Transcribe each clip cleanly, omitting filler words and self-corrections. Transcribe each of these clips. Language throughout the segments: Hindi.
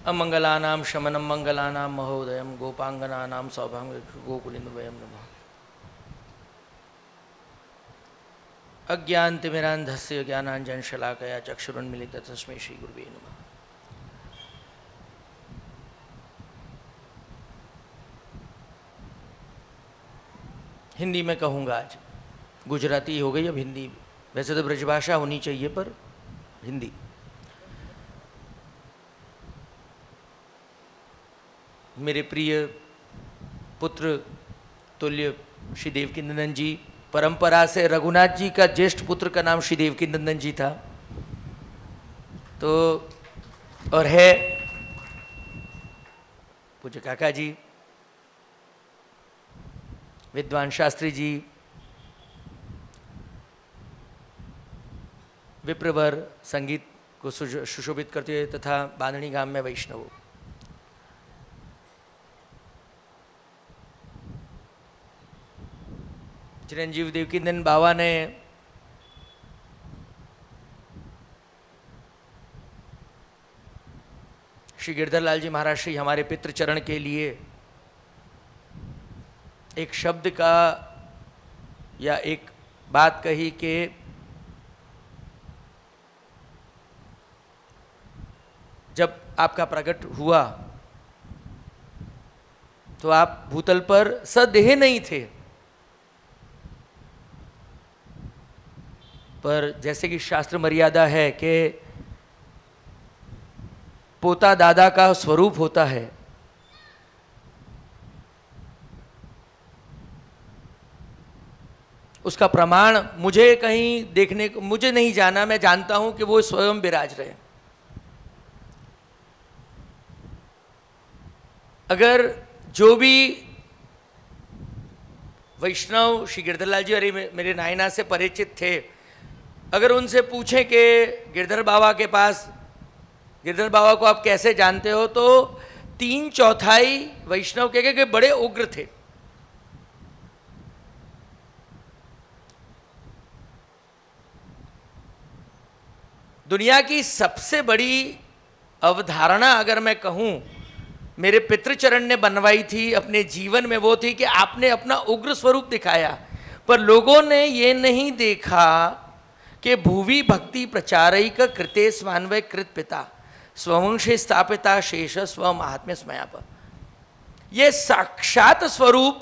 अमंगलानां शमनं मंगलानां महोदयं गोपांगनानां सौभाग्य गोकुलिन्वयं नमः। अज्ञानतिमिरान्धस्य ज्ञानाञ्जनशलाकया चक्षुरुन्मीलितं तस्मै श्रीगुरुवे नमः। हिंदी में कहूँगा आज, गुजराती हो गई अब हिंदी। वैसे तो ब्रजभाषा होनी चाहिए पर हिंदी। मेरे प्रिय पुत्र तुल्य श्री देवकीनंदन जी, परंपरा से रघुनाथ जी का ज्येष्ठ पुत्र का नाम श्री देवकीनंदन जी था, तो और है पूज्य काका जी, विद्वान शास्त्री जी, विप्रवर संगीत को सुशोभित करते हुए तथा बांधनी गांव में वैष्णव। चिरंजीव देवकीनंदन बाबा ने श्री गिरधरलाल जी महाराज श्री हमारे पितृचरण के लिए एक शब्द का या एक बात कही कि जब आपका प्रकट हुआ तो आप भूतल पर सदेह नहीं थे, पर जैसे कि शास्त्र मर्यादा है कि पोता दादा का स्वरूप होता है, उसका प्रमाण मुझे कहीं देखने को मुझे नहीं जाना, मैं जानता हूं कि वो स्वयं विराज रहे। अगर जो भी वैष्णव श्री गिरधरलाल जी और मेरे नायना से परिचित थे, अगर उनसे पूछें कि गिरधर बाबा के पास, गिरधर बाबा को आप कैसे जानते हो, तो 3/4 वैष्णव कहेंगे कि बड़े उग्र थे। दुनिया की सबसे बड़ी अवधारणा अगर मैं कहूं मेरे पितृचरण ने बनवाई थी अपने जीवन में, वो थी कि आपने अपना उग्र स्वरूप दिखाया, पर लोगों ने ये नहीं देखा कि भुवि भक्ति प्रचारैक कृते स्वान्वय कृत पिता स्ववंशे स्थापिता शेष स्व महात्म्य स्मयाप। ये साक्षात स्वरूप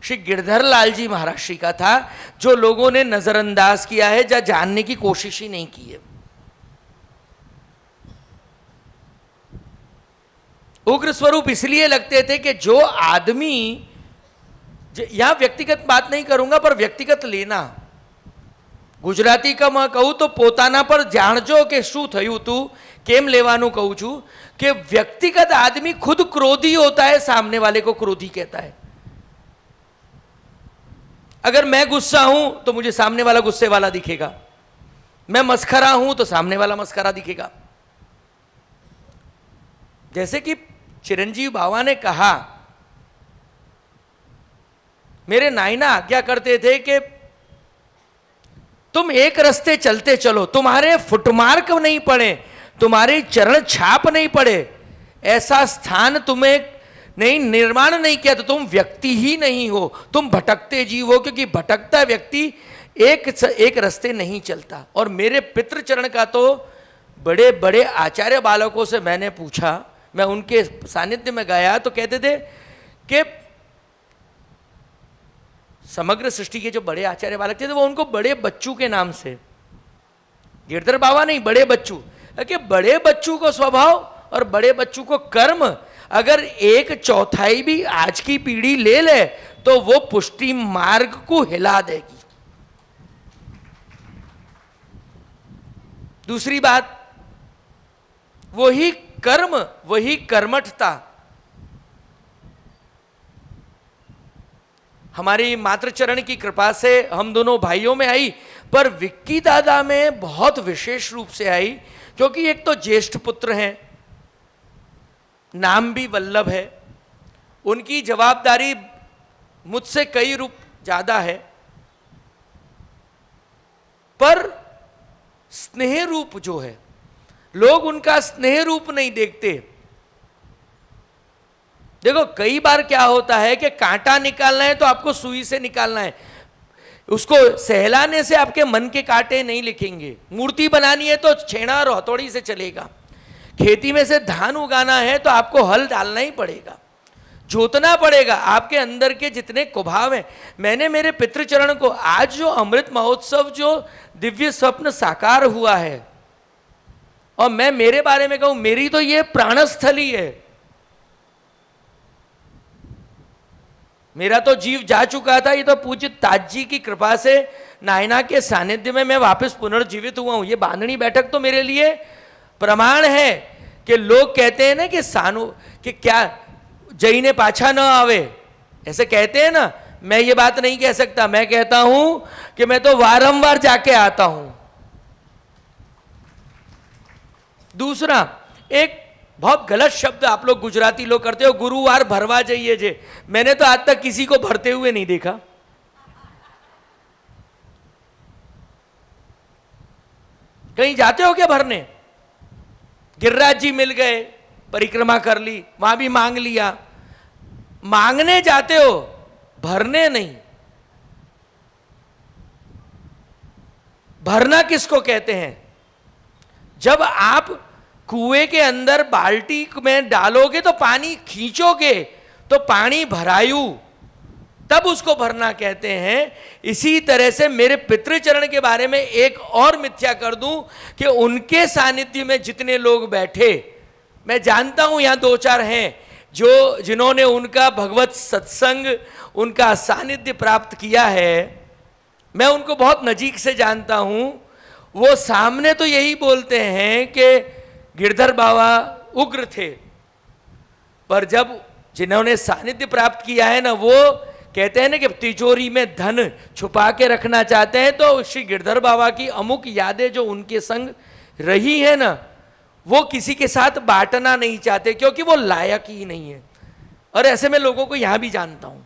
श्री गिरधरलाल जी महाराज श्री का था, जो लोगों ने नजरअंदाज किया है या जानने की कोशिश ही नहीं की है। उग्र स्वरूप इसलिए लगते थे कि जो आदमी, यहां व्यक्तिगत बात नहीं करूंगा पर व्यक्तिगत लेना, गुजराती का मैं कहूं तो पोताना पर जाणजो के शू थयु तू केम लेवानु कहूं छू, कि व्यक्तिगत आदमी खुद क्रोधी होता है, सामने वाले को क्रोधी कहता है। अगर मैं गुस्सा हूं तो मुझे सामने वाला गुस्से वाला दिखेगा, मैं मस्खरा हूं तो सामने वाला मस्खरा दिखेगा। जैसे कि चिरंजीव बाबा ने कहा, मेरे नायना आज्ञा करते थे कि तुम एक रास्ते चलते चलो, तुम्हारे फुटमार्क नहीं पड़े, तुम्हारे चरण छाप नहीं पड़े, ऐसा स्थान तुम्हें नहीं निर्माण नहीं किया तो तुम व्यक्ति ही नहीं हो, तुम भटकते जीव हो, क्योंकि भटकता व्यक्ति एक रास्ते नहीं चलता। और मेरे पितृचरण का तो बड़े बड़े आचार्य बालकों से मैंने पूछा, मैं उनके सानिध्य में गया तो कहते थे कि समग्र सृष्टि के जो बड़े आचार्य बालक थे तो वो उनको बड़े बच्चू के नाम से, गिरधर बाबा नहीं, बड़े बच्चू, कि बड़े बच्चू को स्वभाव और बड़े बच्चू को कर्म अगर 1/4 भी आज की पीढ़ी ले ले तो वो पुष्टि मार्ग को हिला देगी। दूसरी बात, वही कर्म, वही कर्मठता हमारी मातृचरण की कृपा से हम दोनों भाइयों में आई, पर विक्की दादा में बहुत विशेष रूप से आई, क्योंकि एक तो ज्येष्ठ पुत्र हैं, नाम भी वल्लभ है, उनकी जवाबदारी मुझसे कई रूप ज्यादा है, पर स्नेह रूप जो है, लोग उनका स्नेह रूप नहीं देखते, देखो कई बार क्या होता है कि कांटा निकालना है तो आपको सुई से निकालना है, उसको सहलाने से आपके मन के कांटे नहीं लिखेंगे। मूर्ति बनानी है तो छेना और हथौड़ी से चलेगा। खेती में से धान उगाना है तो आपको हल डालना ही पड़ेगा, जोतना पड़ेगा। आपके अंदर के जितने कुभाव हैं, मैंने मेरे पितृचरण को, आज जो अमृत महोत्सव, जो दिव्य स्वप्न साकार हुआ है, और मैं मेरे बारे में कहूं, मेरी तो ये प्राणस्थली है। मेरा तो जीव जा चुका था, ये तो पूज्य ताज जी की कृपा से नायना के सानिध्य में मैं वापस पुनर्जीवित हुआ हूं। ये बांधनी बैठक तो मेरे लिए प्रमाण है कि लोग कहते हैं ना कि कि क्या जई ने पाछा न आवे, ऐसे कहते हैं ना। मैं ये बात नहीं कह सकता, मैं कहता हूं कि मैं तो वारंवार जाके आता हूं। दूसरा, एक बहुत गलत शब्द आप लोग गुजराती लोग करते हो, गुरुवार भरवा जाइए जे। मैंने तो आज तक किसी को भरते हुए नहीं देखा। कहीं जाते हो क्या भरने? गिरिराज जी मिल गए, परिक्रमा कर ली, वहां भी मांग लिया। मांगने जाते हो, भरने नहीं। भरना किसको कहते हैं? जब आप कुएं के अंदर बाल्टी में डालोगे तो पानी खींचोगे तो पानी भरायु, तब उसको भरना कहते हैं। इसी तरह से मेरे पितृचरण के बारे में एक और मिथ्या कर दूं कि उनके सानिध्य में जितने लोग बैठे, मैं जानता हूं यहां दो चार हैं जो जिन्होंने उनका भगवत सत्संग, उनका सानिध्य प्राप्त किया है, मैं उनको बहुत नजीक से जानता हूं। वो सामने तो यही बोलते हैं कि गिरधर बाबा उग्र थे, पर जब जिन्होंने सानिध्य प्राप्त किया है ना, वो कहते हैं ना कि तिजोरी में धन छुपा के रखना चाहते हैं, तो श्री गिरधर बाबा की अमुक यादें जो उनके संग रही है ना, वो किसी के साथ बांटना नहीं चाहते, क्योंकि वो लायक ही नहीं है। और ऐसे में लोगों को यहां भी जानता हूं।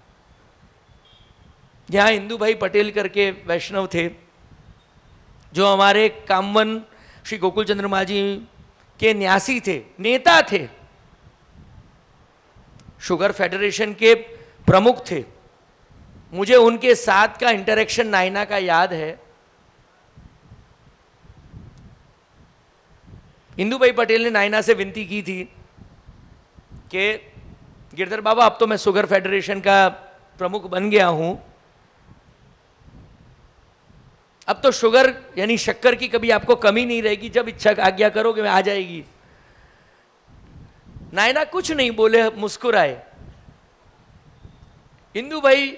यहां इंदु भाई पटेल करके वैष्णव थे, जो हमारे कामवन श्री गोकुल चंद्र माजी के न्यासी थे, नेता थे, शुगर फेडरेशन के प्रमुख थे। मुझे उनके साथ का इंटरेक्शन नायना का याद है। इंदु भाई पटेल ने नायना से विनती की थी कि गिरधर बाबा, अब तो मैं शुगर फेडरेशन का प्रमुख बन गया हूं, अब तो शुगर यानी शक्कर की कभी आपको कमी नहीं रहेगी, जब इच्छा आज्ञा करोगे आ जाएगी। नायना कुछ नहीं बोले, मुस्कुराए। इंदु भाई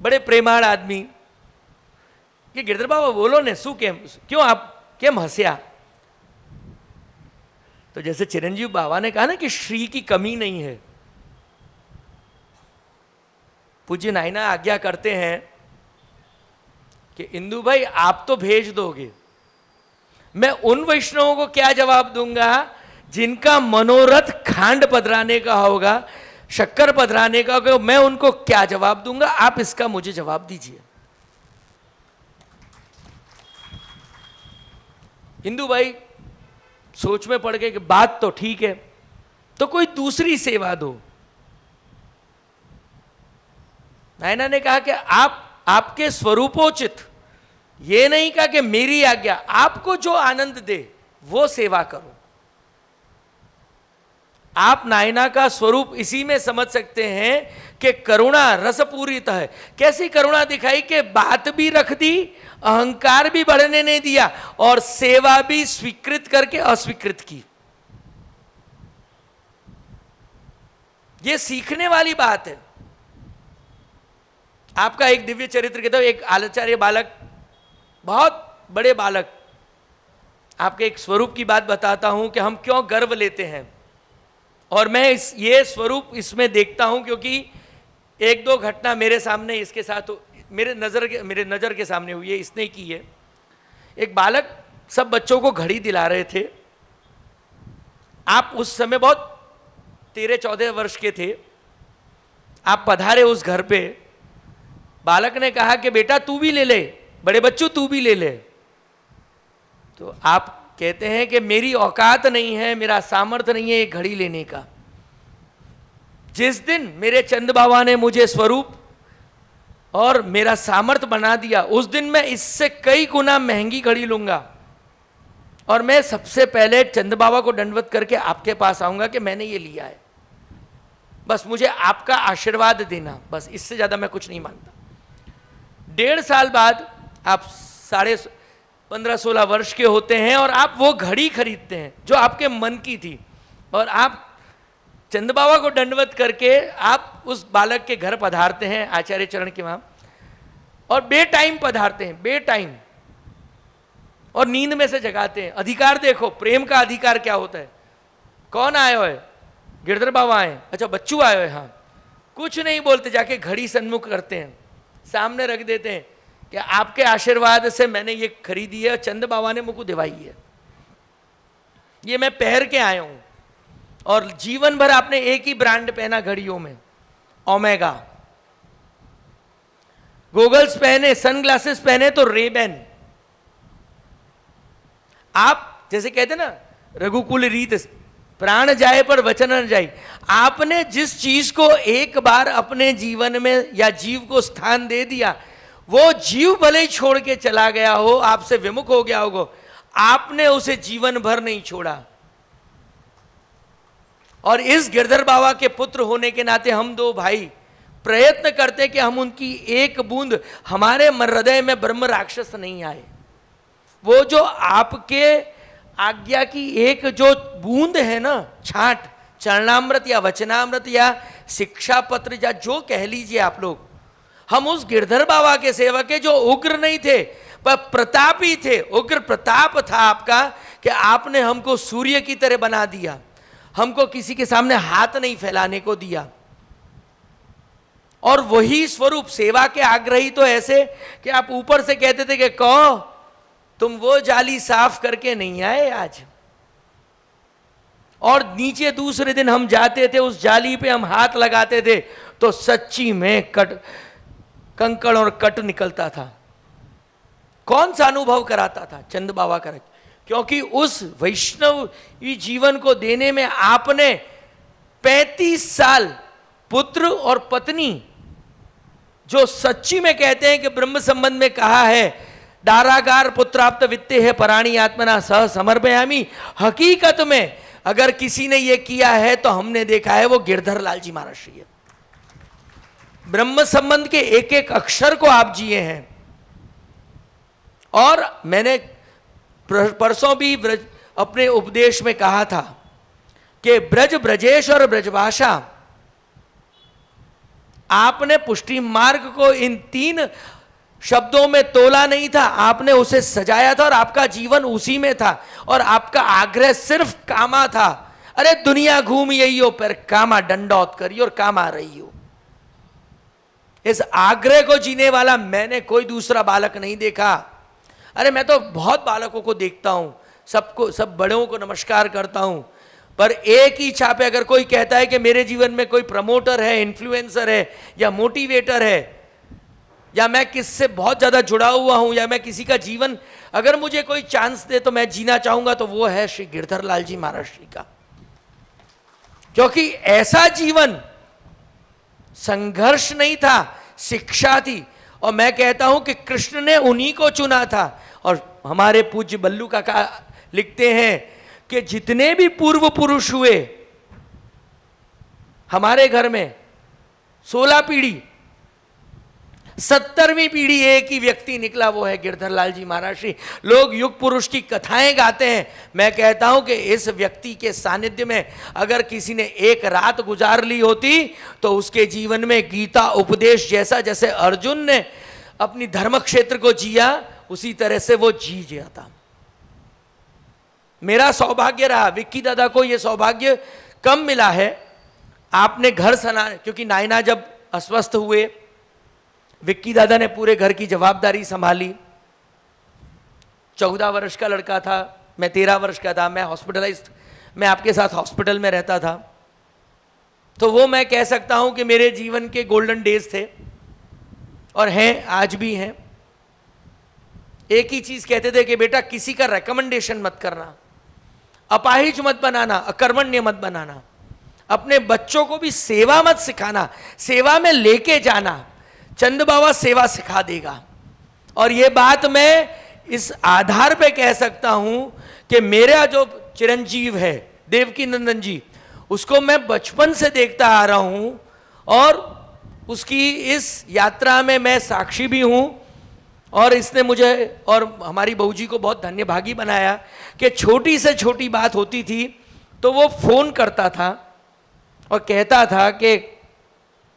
बड़े प्रेमाळ आदमी कि गिरधर बाबा बोलो ने, शू केम, क्यों आप केम हस्या? तो जैसे चिरंजीव बाबा ने कहा ना कि श्री की कमी नहीं है, पूज्य नायना आज्ञा करते हैं कि इंदु भाई आप तो भेज दोगे, मैं उन वैष्णवों को क्या जवाब दूंगा जिनका मनोरथ खांड पधराने का होगा, शक्कर पधराने का होगा, मैं उनको क्या जवाब दूंगा? आप इसका मुझे जवाब दीजिए। इंदु भाई सोच में पड़ गए कि बात तो ठीक है, तो कोई दूसरी सेवा दो। नायना ने कहा कि आप आपके स्वरूपोचित, ये नहीं कहा कि मेरी आज्ञा, आपको जो आनंद दे वो सेवा करो। आप नायना का स्वरूप इसी में समझ सकते हैं कि करुणा रसपूरित है। कैसी करुणा दिखाई कि बात भी रख दी, अहंकार भी बढ़ने नहीं दिया, और सेवा भी स्वीकृत करके अस्वीकृत की। यह सीखने वाली बात है। आपका एक दिव्य चरित्र कहता हूं, एक आचार्य बालक, बहुत बड़े बालक, आपके एक स्वरूप की बात बताता हूं कि हम क्यों गर्व लेते हैं। और मैं ये स्वरूप इसमें देखता हूं क्योंकि एक दो घटना मेरे सामने इसके साथ मेरे नज़र के सामने हुई है, इसने की है। एक बालक सब बच्चों को घड़ी दिला रहे थे। आप उस समय बहुत 13-14 वर्ष के थे। आप पधारे उस घर पे। बालक ने कहा कि बेटा तू भी ले ले, बड़े बच्चों तू भी ले ले। तो आप कहते हैं कि मेरी औकात नहीं है, मेरा सामर्थ्य नहीं है एक घड़ी लेने का। जिस दिन मेरे चंद बाबा ने मुझे स्वरूप और मेरा सामर्थ बना दिया, उस दिन मैं इससे कई गुना महंगी घड़ी लूंगा और मैं सबसे पहले चंद बाबा को दंडवत करके आपके पास आऊंगा कि मैंने ये लिया है, बस मुझे आपका आशीर्वाद देना, बस इससे ज्यादा मैं कुछ नहीं मांगता। 1.5 साल बाद आप 15-16 वर्ष के होते हैं और आप वो घड़ी खरीदते हैं जो आपके मन की थी, और आप चंद बाबा को दंडवत करके आप उस बालक के घर पधारते हैं, आचार्य चरण के वहां, और बेटाइम पधारते हैं, बेटाइम, और नींद में से जगाते हैं। अधिकार देखो, प्रेम का अधिकार क्या होता है। कौन आए हो है? गिरधर बाबा आए। अच्छा, बच्चू आए हो? हाँ। कुछ नहीं बोलते, जाके घड़ी सन्मुख करते हैं, सामने रख देते हैं कि आपके आशीर्वाद से मैंने ये खरीदी है, चंद बाबा ने मुझको दिवाई है, ये मैं पहन के आया हूं। और जीवन भर आपने एक ही ब्रांड पहना घड़ियों में, ओमेगा। गॉगल्स पहने, सनग्लासेस पहने तो रेबेन। आप जैसे कहते ना, रघुकुल रीत, प्राण जाए पर वचन न जाए। आपने जिस चीज को एक बार अपने जीवन में या जीव को स्थान दे दिया, वो जीव भले ही छोड़ के चला गया हो, आपसे विमुख हो गया होगा, आपने उसे जीवन भर नहीं छोड़ा। और इस गिरधर बाबा के पुत्र होने के नाते हम दो भाई प्रयत्न करते कि हम उनकी एक बूंद, हमारे हृदय में ब्रह्म राक्षस नहीं आए। वो जो आपके आज्ञा की एक जो बूंद है ना, छांट, चरणामृत या वचनामृत या शिक्षा पत्र या जो कह लीजिए आप लोग, हम उस गिरधर बाबा के सेवक है जो उग्र नहीं थे पर प्रतापी थे। उग्र प्रताप था आपका कि आपने हमको सूर्य की तरह बना दिया, हमको किसी के सामने हाथ नहीं फैलाने को दिया। और वही स्वरूप सेवा के आग्रही तो ऐसे कि आप ऊपर से कहते थे कि कहो तुम वो जाली साफ करके नहीं आए आज, और नीचे दूसरे दिन हम जाते थे, उस जाली पे हम हाथ लगाते थे तो सच्ची में कंकड़ और कट निकलता था। कौन सा अनुभव कराता था? चंद बाबा करा, क्योंकि उस वैष्णवी जीवन को देने में आपने 35 साल पुत्र और पत्नी, जो सच्ची में कहते हैं कि ब्रह्म संबंध में कहा है, दारागार पुत्राप्त वित्ते है पराणी आत्मना सह समर्पयामी। हकीकत में अगर किसी ने यह किया है तो हमने देखा है वो गिरधर लाल जी महाराज श्री है। ब्रह्म संबंध के एक एक अक्षर को आप जिए हैं। और मैंने परसों भी अपने उपदेश में कहा था कि ब्रज ब्रजेश और ब्रजभाषा, आपने पुष्टि मार्ग को इन 3 शब्दों में तोला नहीं था, आपने उसे सजाया था और आपका जीवन उसी में था। और आपका आग्रह सिर्फ कामा था। अरे दुनिया घूम यही हो पर कामा दंडौत करी और कामा रही हो। इस आग्रह को जीने वाला मैंने कोई दूसरा बालक नहीं देखा। अरे मैं तो बहुत बालकों को देखता हूं, सबको, सब बड़ों को नमस्कार करता हूं, पर एक ही छापे अगर कोई कहता है कि मेरे जीवन में कोई प्रमोटर है, इन्फ्लुएंसर है या मोटिवेटर है, या मैं किससे बहुत ज्यादा जुड़ा हुआ हूं, या मैं किसी का जीवन अगर मुझे कोई चांस दे तो मैं जीना चाहूंगा, तो वो है श्री गिरधर लाल जी महाराज श्री का। क्योंकि ऐसा जीवन संघर्ष नहीं था, शिक्षा थी। और मैं कहता हूं कि कृष्ण ने उन्हीं को चुना था। और हमारे पूज्य बल्लू काका लिखते हैं कि जितने भी पूर्व पुरुष हुए हमारे घर में, 16 पीढ़ी, 17वीं पीढ़ी एक ही व्यक्ति निकला, वो है गिरधर लाल जी महाराज श्री। लोग युग पुरुष की कथाएं गाते हैं, मैं कहता हूं कि इस व्यक्ति के सानिध्य में अगर किसी ने एक रात गुजार ली होती तो उसके जीवन में गीता उपदेश जैसा, जैसे अर्जुन ने अपनी धर्म क्षेत्र को जिया, उसी तरह से वो जी जाता। मेरा सौभाग्य रहा, विक्की दादा को यह सौभाग्य कम मिला है। आपने घर सना, क्योंकि नायना जब अस्वस्थ हुए, विक्की दादा ने पूरे घर की जवाबदारी संभाली। 14 वर्ष का लड़का था, मैं 13 वर्ष का था, मैं हॉस्पिटलाइज्ड, मैं आपके साथ हॉस्पिटल में रहता था। तो वो मैं कह सकता हूं कि मेरे जीवन के गोल्डन डेज थे और हैं, आज भी हैं। एक ही चीज कहते थे कि बेटा किसी का रिकमेंडेशन मत करना, अपाहिज मत बनाना, अकर्मण्य मत बनाना। अपने बच्चों को भी सेवा मत सिखाना, सेवा में लेके जाना। चंद बाबा सेवा सिखा देगा। और ये बात मैं इस आधार पे कह सकता हूं कि मेरा जो चिरंजीव है देवकी नंदन जी, उसको मैं बचपन से देखता आ रहा हूं और उसकी इस यात्रा में मैं साक्षी भी हूं। और इसने मुझे और हमारी बहू जी को बहुत धन्यभागी बनाया कि छोटी से छोटी बात होती थी तो वो फोन करता था और कहता था कि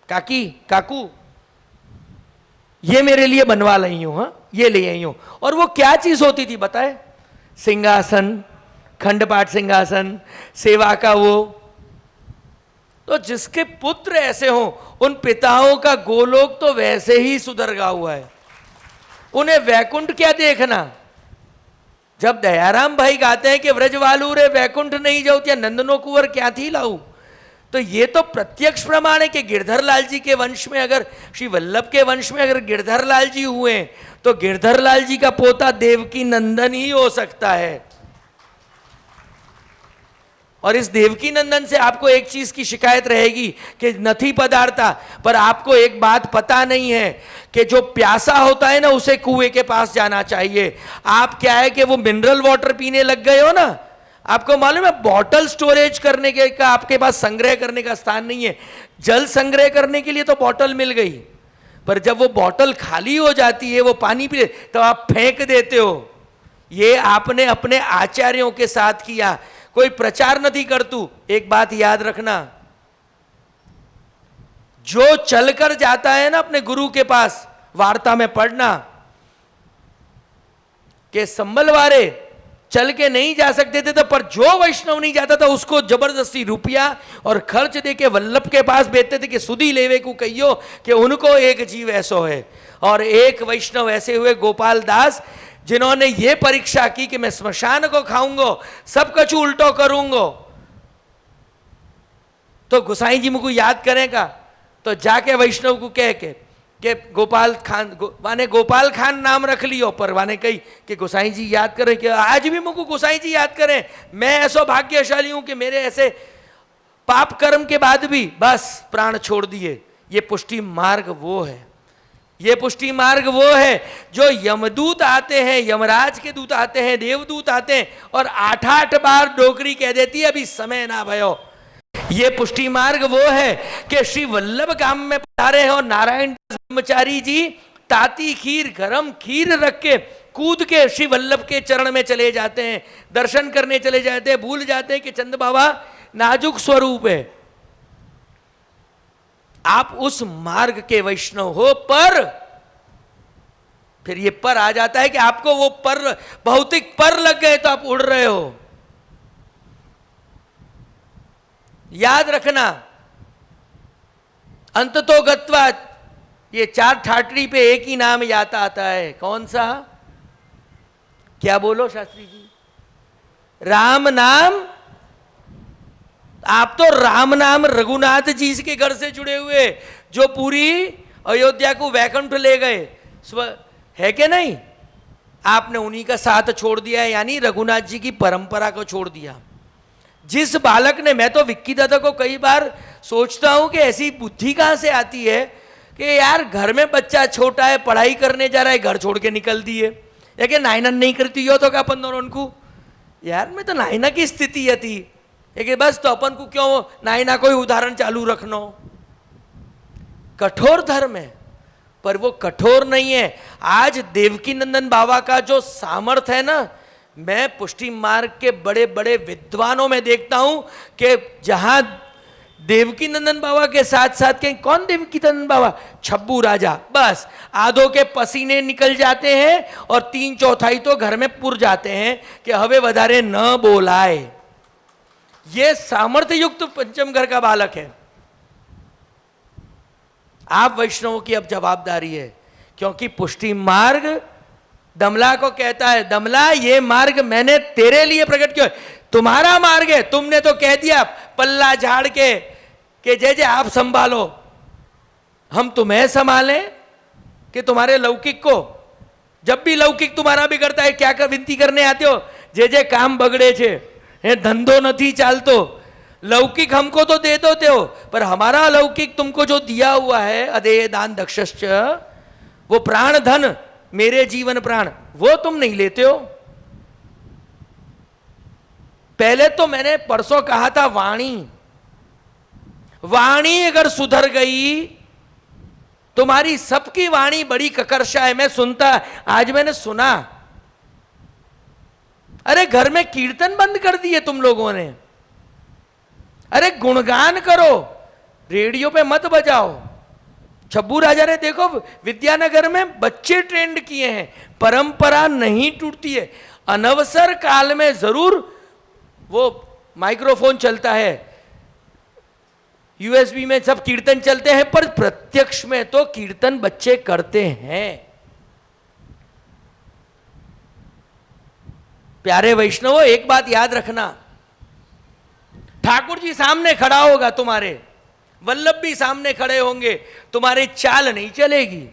काकी काकू ये मेरे लिए बनवा लाई हूं, हाँ ये ले आई हूं। और वो क्या चीज होती थी बताए? सिंहासन, खंडपाठ सिंहासन, सेवा का वो। तो जिसके पुत्र ऐसे हों, उन पिताओं का गोलोक तो वैसे ही सुधरगा हुआ है। उन्हें वैकुंठ क्या देखना। जब दयाराम भाई गाते हैं कि व्रजवालू रे वैकुंठ नहीं जाऊ त्या नंदनो कुंवर क्या थी लाऊ, तो ये तो प्रत्यक्ष प्रमाण है कि गिरधर लाल जी के वंश में, अगर श्री वल्लभ के वंश में अगर गिरधर लाल जी हुए तो गिरधर लाल जी का पोता देवकी नंदन ही हो सकता है। और इस देवकी नंदन से आपको एक चीज की शिकायत रहेगी कि नथी पदार्था, पर आपको एक बात पता नहीं है कि जो प्यासा होता है ना उसे कुएं के पास जाना चाहिए। आप क्या है कि वो मिनरल वाटर पीने लग गए हो ना, आपको मालूम है बॉटल स्टोरेज करने के का आपके पास संग्रह करने का स्थान नहीं है। जल संग्रह करने के लिए तो बॉटल मिल गई, पर जब वो बॉटल खाली हो जाती है, वो पानी पी तो आप फेंक देते हो। ये आपने अपने आचार्यों के साथ किया, कोई प्रचार नहीं करतू। एक बात याद रखना, जो चलकर जाता है ना अपने गुरु के पास, वार्ता में पढ़ना कि संबलवारे चल के नहीं जा सकते थे तो, पर जो वैष्णव नहीं जाता था उसको जबरदस्ती रुपया और खर्च दे के वल्लभ के पास भेजते थे कि सुधी लेवे को कहियो कि उनको एक जीव ऐसो है। और एक वैष्णव ऐसे हुए गोपाल दास, जिन्होंने ये परीक्षा की कि मैं स्मशान को खाऊंगा, सब कुछ उल्टो करूंगा। तो गोसाई जी मुझको याद करेगा तो जाके वैष्णव को कह के कि गोपाल खान माने गोपाल खान नाम रख लियो, पर माने कही कि गोसाई जी याद करें, कि आज भी मुझको गोसाई जी याद करें। मैं ऐसा भाग्यशाली हूं कि मेरे ऐसे पाप कर्म के बाद भी बस प्राण छोड़ दिए। ये पुष्टि मार्ग वो है, ये पुष्टि मार्ग वो है जो यमदूत आते हैं, यमराज के दूत आते हैं, देवदूत आते हैं और 8-8 बार डोकरी कह देती है अभी समय ना भयो। ये पुष्टि मार्ग वो है कि श्री वल्लभ गाम में पधारे हैं और नारायण ब्रह्मचारी जी ताती खीर, गरम खीर रख के कूद के श्री वल्लभ के चरण में चले जाते हैं, दर्शन करने चले जाते हैं, भूल जाते हैं कि चंद बाबा नाजुक स्वरूप है। आप उस मार्ग के वैष्णव हो, पर फिर ये पर आ जाता है कि आपको वो पर भौतिक पर लग गए तो आप उड़ रहे हो। याद रखना, अंततो गत्वा, ये 4 ठाटरी पे एक ही नाम याद आता है, कौन सा? क्या बोलो शास्त्री जी? राम नाम। आप तो राम नाम रघुनाथ जी के घर से जुड़े हुए, जो पूरी अयोध्या को वैकुंठ ले गए, है कि नहीं? आपने उन्हीं का साथ छोड़ दिया है, यानी रघुनाथ जी की परंपरा को छोड़ दिया। जिस बालक ने, मैं तो विक्की दादा को कई बार सोचता हूं कि ऐसी बुद्धि कहां से आती है कि यार घर में बच्चा छोटा है, पढ़ाई करने जा रहा है, घर छोड़ के निकल दिए, या नाइनन नहीं करती हो तो क्या अपन दोनों को, यार मैं तो नाइना की स्थिति है थी, कि बस तो अपन को क्यों नाइना कोई उदाहरण चालू रखना। कठोर धर्म है, पर वो कठोर नहीं है। आज देवकी नंदन बाबा का जो सामर्थ्य है ना, मैं पुष्टि मार्ग के बड़े बड़े विद्वानों में देखता हूं कि जहां देवकी नंदन बाबा के साथ साथ के कौन देवकी नंदन बाबा, छब्बू राजा, बस आधों के पसीने निकल जाते हैं और 3/4 तो घर में पुर जाते हैं कि हवे वधारे न बोलाए। ये सामर्थ्य युक्त पंचम घर का बालक है। आप वैष्णवों की अब जवाबदारी है, क्योंकि पुष्टि मार्ग दमला को कहता है, दमला ये मार्ग मैंने तेरे लिए प्रकट किया, तुम्हारा मार्ग है, तुमने तो कह दिया पल्ला झाड़ के कि जय जय आप संभालो, हम तुम्हें संभालें कि तुम्हारे लौकिक को? जब भी लौकिक तुम्हारा बिगड़ता है क्या विनती करने आते हो? जय जय काम बगड़े छे, हे धंधो नहीं चालतो, लौकिक हमको तो दे देते हो, पर हमारा अलौकिक तुमको जो दिया हुआ है, अदेय दान दक्षश्च, वो प्राण धन, मेरे जीवन प्राण, वो तुम नहीं लेते हो। पहले तो मैंने परसों कहा था, वाणी अगर सुधर गई, तुम्हारी सबकी वाणी बड़ी ककर्षा है, मैं सुनता, आज मैंने सुना, अरे घर में कीर्तन बंद कर दिए तुम लोगों ने, अरे गुणगान करो, रेडियो पे मत बजाओ। छब्बू राजा ने देखो विद्यानगर में बच्चे ट्रेंड किए हैं, परंपरा नहीं टूटती है। अनवसर काल में जरूर वो माइक्रोफोन चलता है, यूएसबी में सब कीर्तन चलते हैं, पर प्रत्यक्ष में तो कीर्तन बच्चे करते हैं। प्यारे वैष्णवों, एक बात याद रखना, ठाकुर जी सामने खड़ा होगा तुम्हारे, वल्लभ भी सामने खड़े होंगे, तुम्हारी चाल नहीं चलेगी।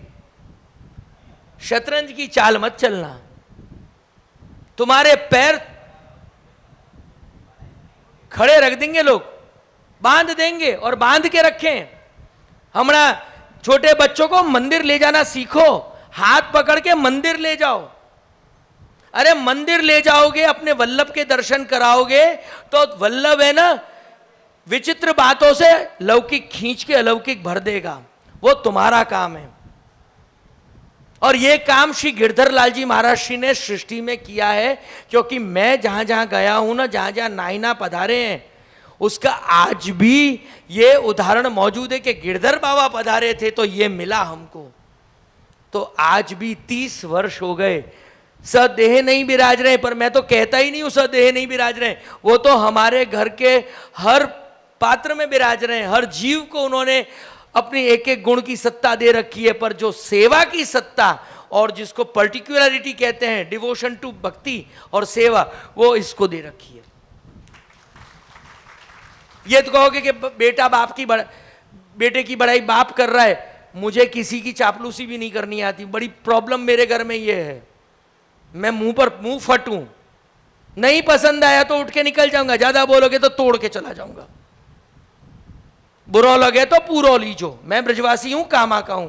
शतरंज की चाल मत चलना, तुम्हारे पैर खड़े रख देंगे लोग, बांध देंगे, और बांध के रखें। हमारा छोटे बच्चों को मंदिर ले जाना सीखो, हाथ पकड़ के मंदिर ले जाओ। अरे मंदिर ले जाओगे, अपने वल्लभ के दर्शन कराओगे, तो वल्लभ है ना, विचित्र बातों से लौकिक खींच के अलौकिक भर देगा, वो तुम्हारा काम है। और ये काम श्री गिरधर लाल जी महाराज श्री ने सृष्टि में किया है, क्योंकि मैं जहां जहां गया हूं ना, जहां जहां नायना पधारे हैं, उसका आज भी ये उदाहरण मौजूद है कि गिरधर बाबा पधारे थे तो ये मिला हमको। तो आज भी 30 वर्ष हो गए, सदेह नहीं विराज रहे, पर मैं तो कहता ही नहीं हूं सदेह नहीं विराज रहे, वो तो हमारे घर के हर पात्र में विराज रहे हैं, हर जीव को उन्होंने अपनी एक एक गुण की सत्ता दे रखी है। पर जो सेवा की सत्ता और जिसको पर्टिकुलरिटी कहते हैं, डिवोशन टू भक्ति और सेवा, वो इसको दे रखी है। ये तो कहोगे कि बेटा बेटे की बड़ाई बाप कर रहा है, मुझे किसी की चापलूसी भी नहीं करनी आती। बड़ी प्रॉब्लम मेरे घर में ये है, मैं मुंह फट हूं, नहीं पसंद आया तो उठ के निकल जाऊंगा, ज्यादा बोलोगे तो तोड़ के चला जाऊंगा। बुरा लगे तो पूरो लीजो, मैं ब्रजवासी हूं, कामा का हूं।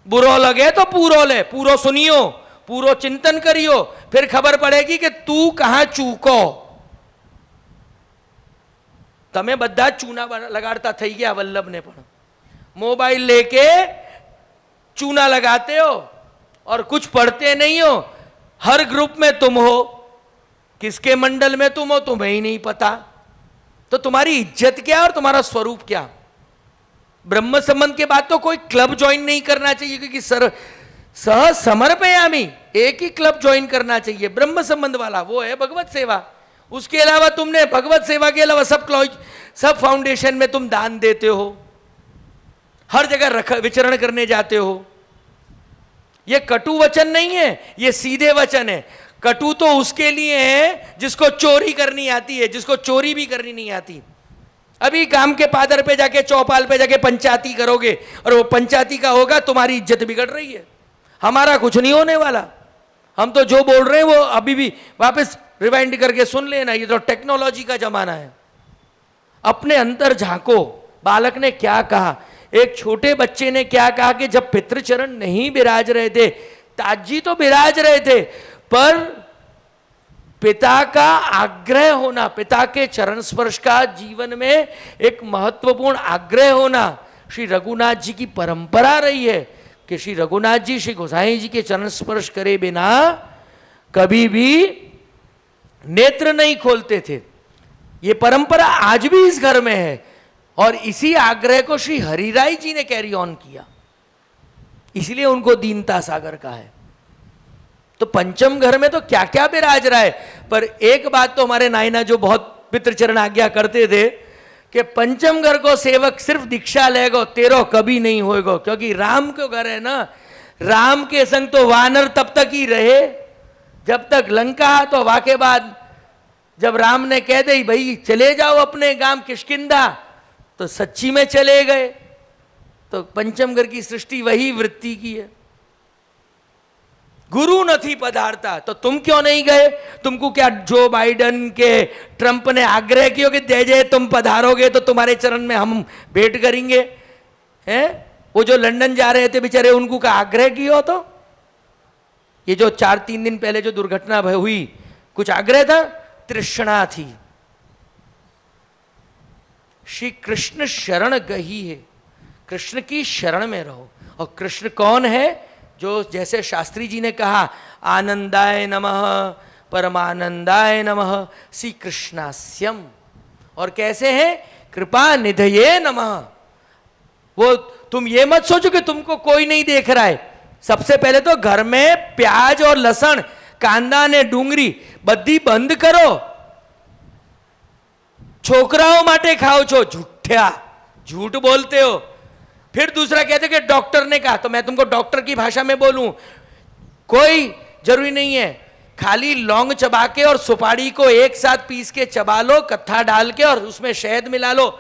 बुरो लगे तो पूरो ले, पूरो सुनियो, पूरो चिंतन करियो, फिर खबर पड़ेगी कि तू कहां चूको। તમે બધા ચૂના લગાડતા થઈ ગયા વલ્લભને પણ, मोबाइल लेके चूना लगाते हो और कुछ पढ़ते नहीं हो। हर ग्रुप में तुम हो, किसके मंडल में तुम हो तुम्हें ही नहीं पता, तो तुम्हारी इज्जत क्या और तुम्हारा स्वरूप क्या। ब्रह्म संबंध के बाद तो कोई क्लब ज्वाइन नहीं करना चाहिए, क्योंकि सह समर्पयामी एक ही क्लब ज्वाइन करना चाहिए, ब्रह्म संबंध वाला, वो है भगवत सेवा। उसके अलावा तुमने भगवत सेवा के अलावा सब फाउंडेशन में तुम दान देते हो, हर जगह विचरण करने जाते हो। ये कटु वचन नहीं है, ये सीधे वचन है। कटु तो उसके लिए है जिसको चोरी करनी आती है, जिसको चोरी भी करनी नहीं आती। अभी गांव के पादर पे जाके, चौपाल पे जाके पंचायती करोगे और वो पंचायती का होगा, तुम्हारी इज्जत बिगड़ रही है। हमारा कुछ नहीं होने वाला, हम तो जो बोल रहे हैं वो अभी भी वापस रिवाइंड करके सुन लेना, ये तो टेक्नोलॉजी का जमाना है। अपने अंदर झांको, बालक ने क्या कहा, एक छोटे बच्चे ने क्या कहा कि जब पितृचरण नहीं विराज रहे थे, ताजी तो विराज रहे थे, पर पिता का आग्रह होना, पिता के चरण स्पर्श का जीवन में एक महत्वपूर्ण आग्रह होना, श्री रघुनाथ जी की परंपरा रही है कि श्री रघुनाथ जी श्री गोसाई जी के चरण स्पर्श करे बिना कभी भी नेत्र नहीं खोलते थे। ये परंपरा आज भी इस घर में है, और इसी आग्रह को श्री हरिराय जी ने कैरी ऑन किया, इसलिए उनको दीनता सागर का है। तो पंचम घर में तो क्या क्या विराज रहा है। पर एक बात तो हमारे नायना जो बहुत पितृचरण आज्ञा करते थे कि पंचम घर को सेवक सिर्फ दीक्षा लेगो, तेरो कभी नहीं होएगो, क्योंकि राम को घर है ना, राम के संग तो वानर तब तक ही रहे जब तक लंका, तो वाके बाद जब राम ने कह दी भाई चले जाओ अपने गांव किष्किंधा, तो सच्ची में चले गए। तो पंचम घर की सृष्टि वही वृत्ति की है। गुरु नहीं पधारता तो तुम क्यों नहीं गए? तुमको क्या जो बाइडन के ट्रंप ने आग्रह किया कि जय जय तुम पधारोगे तो तुम्हारे चरण में हम भेंट करेंगे? हैं? वो जो लंदन जा रहे थे बेचारे, उनको का आग्रह किया? तो ये जो 4-3 दिन पहले जो दुर्घटना हुई, कुछ आग्रह था? तृष्णा थी। श्री कृष्ण शरण गही है, कृष्ण की शरण में रहो। और कृष्ण कौन है? जो जैसे शास्त्री जी ने कहा, आनंदाय नमः, परमानंदाय नमः, श्री कृष्णास्यम। और कैसे हैं? कृपा निधये नमः। वो तुम ये मत सोचो कि तुमको कोई नहीं देख रहा है। सबसे पहले तो घर में प्याज और लहसुन, कांदा ने डूंगरी बद्दी बंद करो। छोकराओं माटे खाओ छो, झूठा झूठ बोलते हो। फिर दूसरा कहते कि डॉक्टर ने कहा, तो मैं तुमको डॉक्टर की भाषा में बोलूं? कोई जरूरी नहीं है। खाली लौंग चबा के और सुपारी को एक साथ पीस के चबा लो, कत्था डाल के, और उसमें शहद मिला लो।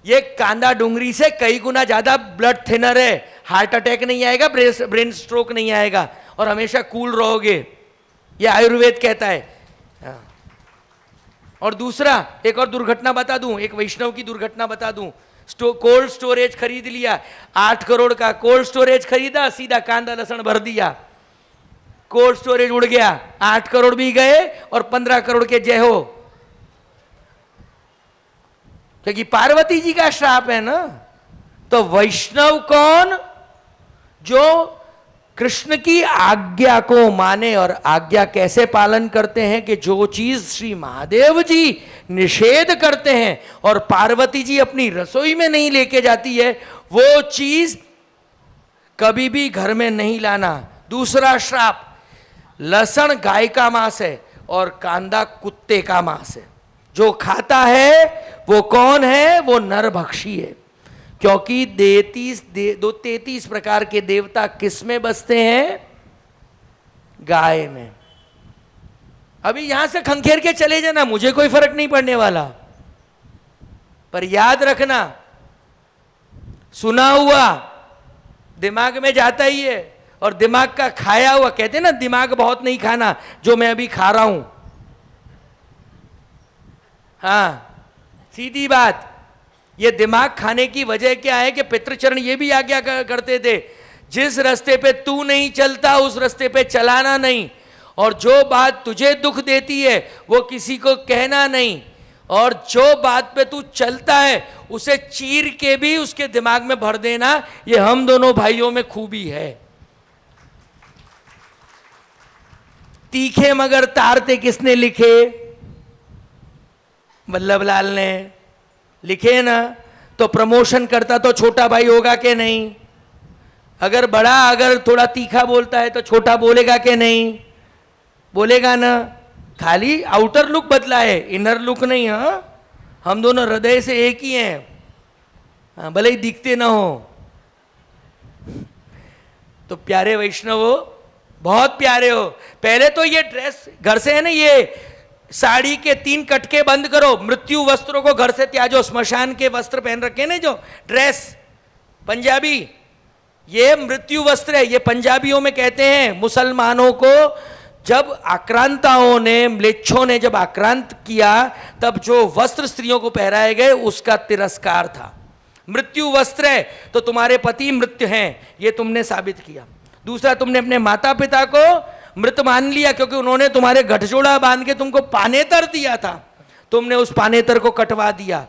ये कांदा डूंगरी से कई गुना ज्यादा ब्लड थिनर है। हार्ट अटैक नहीं आएगा, ब्रेन स्ट्रोक नहीं आएगा, और हमेशा कूल रहोगे। ये आयुर्वेद कहता है। और दूसरा, एक और दुर्घटना बता दूं, एक वैष्णव की दुर्घटना बता दूं। कोल्ड स्टोरेज खरीद लिया, 8 करोड़ का कोल्ड स्टोरेज खरीदा, सीधा कांदा लहसुन भर दिया, कोल्ड स्टोरेज उड़ गया, 8 करोड़ भी गए और 15 करोड़ के जय हो। क्योंकि पार्वती जी का श्राप है ना। तो वैष्णव कौन? जो कृष्ण की आज्ञा को माने। और आज्ञा कैसे पालन करते हैं? कि जो चीज श्री महादेव जी निषेध करते हैं और पार्वती जी अपनी रसोई में नहीं लेके जाती है, वो चीज कभी भी घर में नहीं लाना। दूसरा श्राप, लहसुन गाय का मांस है और कांदा कुत्ते का मांस है। जो खाता है वो कौन है? वो नरभक्षी है। क्योंकि 33 प्रकार के देवता किस में बसते हैं? गाय में। अभी यहां से खंखेर के चले जाना, मुझे कोई फर्क नहीं पड़ने वाला, पर याद रखना, सुना हुआ दिमाग में जाता ही है, और दिमाग का खाया हुआ, कहते हैं ना दिमाग बहुत नहीं खाना, जो मैं अभी खा रहा हूं। हाँ, सीधी बात। ये दिमाग खाने की वजह क्या है? कि पितृचरण ये भी आज्ञा करते थे, जिस रास्ते पे तू नहीं चलता उस रास्ते पे चलाना नहीं, और जो बात तुझे दुख देती है वो किसी को कहना नहीं, और जो बात पे तू चलता है उसे चीर के भी उसके दिमाग में भर देना। ये हम दोनों भाइयों में खूबी है। तीखे मगर तारते किसने लिखे? वल्लभलाल ने लिखे ना। तो प्रमोशन करता तो छोटा भाई होगा कि नहीं? अगर बड़ा अगर थोड़ा तीखा बोलता है तो छोटा बोलेगा कि नहीं? बोलेगा ना। खाली आउटर लुक बदला है, इनर लुक नहीं। हाँ, हम दोनों हृदय से एक ही हैं। हाँ, भले ही दिखते ना हो। तो प्यारे वैष्णवों, बहुत प्यारे हो। पहले तो ये ड्रेस घर से है ना, ये साड़ी के 3 कटके बंद करो। मृत्यु वस्त्रों को घर से त्याजो। श्मशान के वस्त्र पहन रखे ना, जो ड्रेस पंजाबी, ये मृत्यु वस्त्र है। ये पंजाबियों में कहते हैं मुसलमानों को जब आक्रांताओं ने, म्लेच्छों ने जब आक्रांत किया, तब जो वस्त्र स्त्रियों को पहराए गए उसका तिरस्कार था। मृत्यु वस्त्र है तो तुम्हारे पति मृत्यु हैं, ये तुमने साबित किया। दूसरा, तुमने अपने माता पिता को मृत मान लिया क्योंकि उन्होंने तुम्हारे गठजोड़ा बांध के तुमको पानेतर दिया था, तुमने उस पानेतर को कटवा दिया।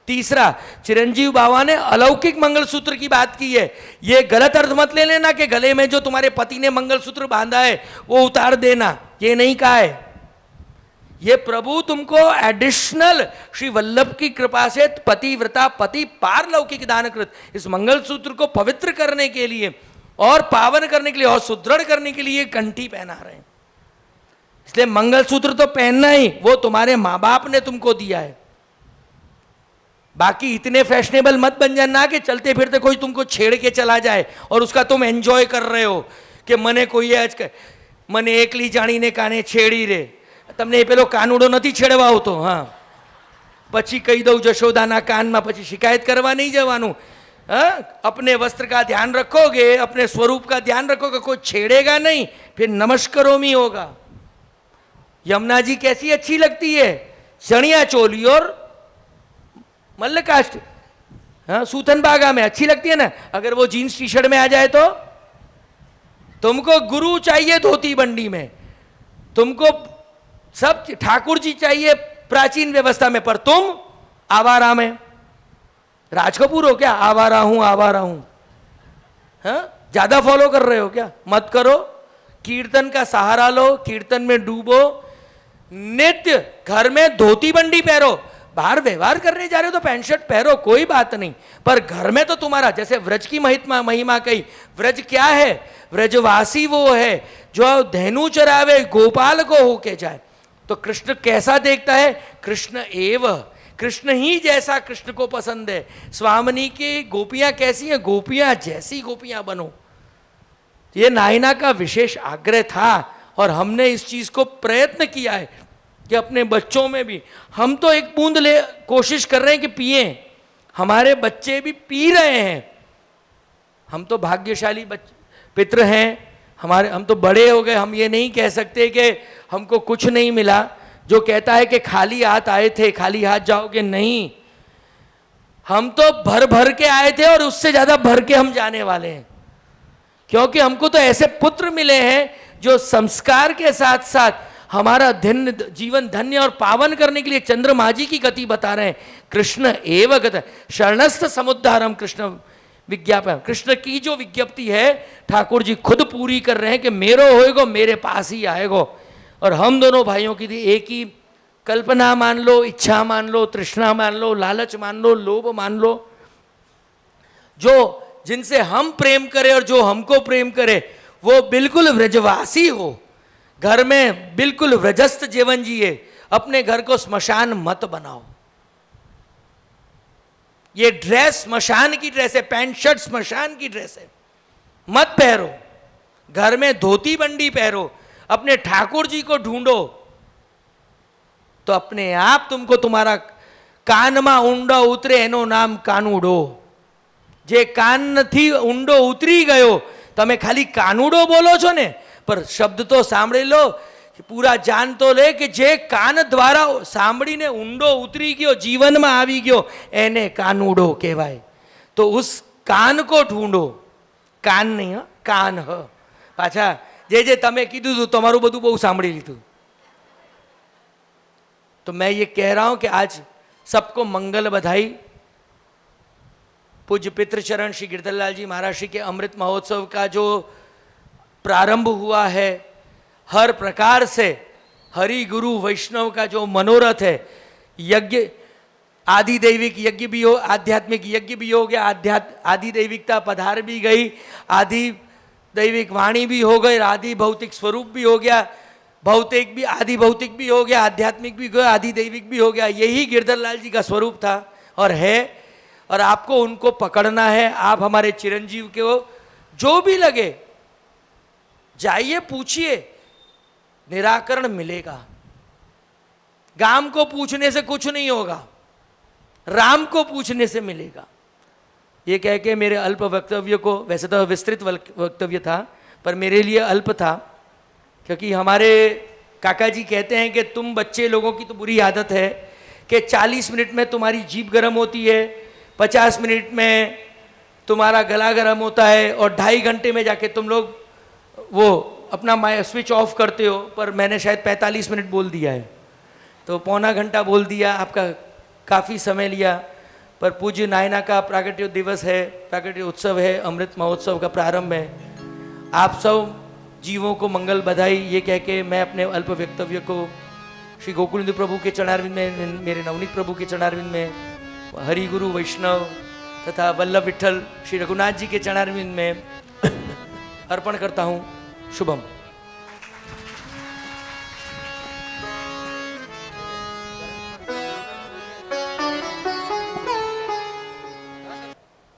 तीसरा, चिरंजीव बाबा ने अलौकिक मंगलसूत्र की बात की है। ये गलत अर्थ मत ले लेना कि गले में जो तुम्हारे पति ने मंगलसूत्र बांधा है वो उतार देना, ये नहीं कहा है। ये प्रभु तुमको एडिशनल श्री वल्लभ की कृपा से पतिव्रता पति पारलौकिक दानकृत इस मंगलसूत्र को पवित्र करने के लिए और पावन करने के लिए और सुदृढ़ करने के लिए कंठी पहना रहे हैं। इसलिए मंगलसूत्र तो पहनना ही, वो तुम्हारे माँ बाप ने तुमको दिया है। बाकी इतने फैशनेबल मत बन जाना कि चलते फिरते कोई तुमको छेड़ के चला जाए और उसका तुम एंजॉय कर रहे हो कि मने कोई आज मने एकली जाणीने काने छेड़ी रे। તમને એ પેલો કાનુડો નથી છેડવા આવતો, હા, પછી કહી દઉં જશોદાના કાનમાં, પછી શિકાયત કરવા નહીં જવાનું। अपने वस्त्र का ध्यान रखोगे, अपने स्वरूप का ध्यान रखोगे, कोई छेड़ेगा नहीं, फिर नमस्करोमी होगा। यमुना जी कैसी अच्छी लगती है, चणिया चोली और मल्लकाष्ट, सूथन बागा में अच्छी लगती है ना। अगर वो जीन्स टी शर्ट में आ जाए तो तुमको गुरु चाहिए धोती बंडी में, तुमको सब ठाकुर जी चाहिए प्राचीन व्यवस्था में, पर तुम आवारा में। राज कपूर हो क्या, आवारा हूं आवारा हूं? ज्यादा फॉलो कर रहे हो क्या? मत करो। कीर्तन का सहारा लो, कीर्तन में डूबो, नित्य घर में धोती बंडी पहनो। बाहर व्यवहार करने जा रहे हो तो पैंट शर्ट पहनो, कोई बात नहीं, पर घर में तो तुम्हारा, जैसे व्रज की महिमा कही, व्रज क्या है? व्रजवासी वो है जो धेनु चरावे, गोपाल को होके जाए। तो कृष्ण कैसा देखता है? कृष्ण एव, कृष्ण ही जैसा कृष्ण को पसंद है। स्वामिनी की गोपियां कैसी हैं? गोपियां जैसी गोपियां बनो। ये नायना का विशेष आग्रह था और हमने इस चीज को प्रयत्न किया है कि अपने बच्चों में भी, हम तो एक बूंद ले कोशिश कर रहे हैं कि पिए, हमारे बच्चे भी पी रहे हैं। हम तो भाग्यशाली पितृ हैं हमारे, हम तो बड़े हो गए। हम ये नहीं कह सकते कि हमको कुछ नहीं मिला। जो कहता है कि खाली हाथ आए थे खाली हाथ जाओगे, नहीं, हम तो भर भर के आए थे और उससे ज्यादा भर के हम जाने वाले हैं, क्योंकि हमको तो ऐसे पुत्र मिले हैं जो संस्कार के साथ साथ हमारा जीवन धन्य और पावन करने के लिए चंद्रमा जी की गति बता रहे हैं। कृष्ण एव गत शरणस्थ समुद्धारम कृष्ण विज्ञापन, कृष्ण की जो विज्ञप्ति है ठाकुर जी खुद पूरी कर रहे हैं कि मेरो होएगो, मेरे पास ही आएगो। और हम दोनों भाइयों की एक ही कल्पना मान लो, इच्छा मान लो, तृष्णा मान लो, लालच मान लो, लोभ मान लो, जो जिनसे हम प्रेम करें और जो हमको प्रेम करे वो बिल्कुल व्रजवासी हो, घर में बिल्कुल व्रजस्थ जीवन जिए, अपने घर को स्मशान मत बनाओ। ये ड्रेस स्मशान की ड्रेस है, पैंट शर्ट स्मशान की ड्रेस है, मत पहनो। घर में धोती बंडी पहनो, अपने ठाकुर जी को ढूंढो तो अपने आप तुमको तुम्हारा कान में ऊंडो उतरे एनो नाम कानूडो। जे कान थी ऊंडो उतरी गयो, तमे खाली कानूडो बोलो छो ने, पर शब्द तो सांभળી लो, पूरा जान तो ले कि जे कान द्वारा सांभळीने ऊंडो उतरी गयो, जीवन में आवी गयो, एने कानूडो कहेवाय। तो उस कान को ढूंढो, कान नहीं, कान ह। पाछा जे तमे कीधुं तुं तमारुं बधुं बहु सांभળી लीधुं। तो मैं ये कह रहा हूं कि आज सबको मंगल बधाई। पूज्य पितृचरण श्री गिरधरलाल जी महाराज श्री के अमृत महोत्सव का जो प्रारंभ हुआ है, हर प्रकार से हरि गुरु वैष्णव का जो मनोरथ है, यज्ञ आदि दैविक यज्ञ भी हो, आध्यात्मिक यज्ञ भी हो गया, आदि दैविकता पधार भी गई, आदि दैविक वाणी भी हो गई, आदि भौतिक स्वरूप भी हो गया, भौतिक भी आदि भौतिक भी हो गया, आध्यात्मिक भी हो गया, आदि दैविक भी हो गया। यही गिरधरलाल जी का स्वरूप था और है, और आपको उनको पकड़ना है। आप हमारे चिरंजीव के हो, जो भी लगे जाइए, पूछिए, निराकरण मिलेगा। गाम को पूछने से कुछ नहीं होगा, राम को पूछने से मिलेगा। ये कह के मेरे अल्प वक्तव्य को, वैसे तो विस्तृत वक्तव्य था पर मेरे लिए अल्प था, क्योंकि हमारे काका जी कहते हैं कि तुम बच्चे लोगों की तो बुरी आदत है कि 40 मिनट में तुम्हारी जीभ गर्म होती है, 50 मिनट में तुम्हारा गला गर्म होता है और 2.5 घंटे में जाके तुम लोग वो अपना स्विच ऑफ करते हो। पर मैंने शायद 45 मिनट बोल दिया है, तो पौना घंटा बोल दिया, आपका काफ़ी समय लिया। पर पूज्य नायना का प्रागट्य दिवस है, प्रागट्य उत्सव है, अमृत महोत्सव का प्रारंभ है। आप सब जीवों को मंगल बधाई। ये कह के मैं अपने अल्प वक्तव्य को श्री गोकुलेंद्र प्रभु के चरणारविंद में, मेरे नवनीत प्रभु के चरणारविंद में, हरि गुरु वैष्णव तथा वल्लभ विठल श्री रघुनाथ जी के चरणारविंद में अर्पण करता हूँ। शुभम।